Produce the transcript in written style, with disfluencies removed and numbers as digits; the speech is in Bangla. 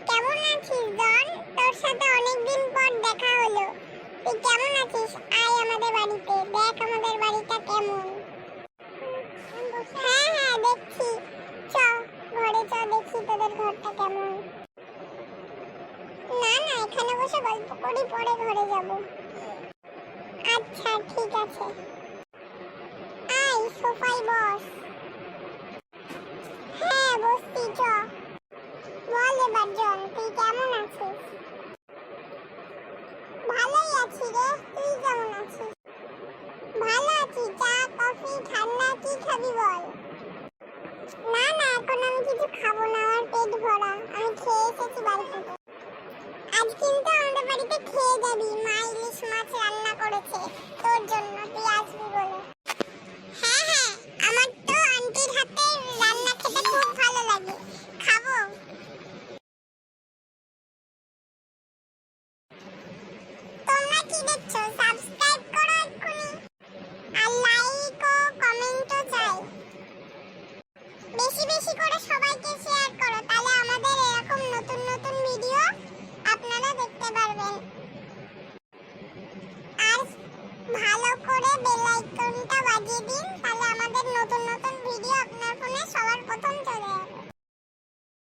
কেমন আছিস জন? তোর সাথে অনেকদিন পর দেখা হলো। তুই কেমন আছিস? আয় আমাদের বাড়িতে, দেখ আমাদের বাড়িটা কেমন। হ্যাঁ হ্যাঁ দেখছি, চ ঘরে চ, দেখি তোদের ঘরটা কেমন। না না, এখানে বসে গল্প করি, পরে ঘরে যাব। আচ্ছা ঠিক আছে, আয় সোফায় বস। হ্যাঁ বসছি, চ বল এবার জন, তুই কেমন আছিস? ভালোই আছি রে, তুই কেমন আছিস? ভালো আছি, চা কফি ঠান্ডা কি খাবি বল। না না, এখন আমি কিছু খাবো না, আমার পেট ভরা, আমি খেয়ে এসেছি বাড়ি থেকে। আজ কিন্তু আমাদের বাড়িতে খেয়ে যাবি, মা ইলিশ মাছ রান্না করেছে তোর জন্য, তুই আসবি বলে। হ্যাঁ হ্যাঁ, আমার তো আন্টির হাতে রান্না খেতে খুব ভালো লাগে, খাবো। তোমরা কি দেখছো? সাবস্ক্রাইব করো এক্ষুনি, আর লাইক ও কমেন্টও চাই। বেশি বেশি করে সবাইকে শেয়ার করো, তাহলে আমাদের এরকম নতুন নতুন ভিডিও আপনারা দেখতে পারবেন। আর ভালো করে বেল আইকনটা বাজিয়ে দিন, তাহলে আমাদের নতুন নতুন ভিডিও আপনার ফোনে সবার প্রথম চলে যাবে।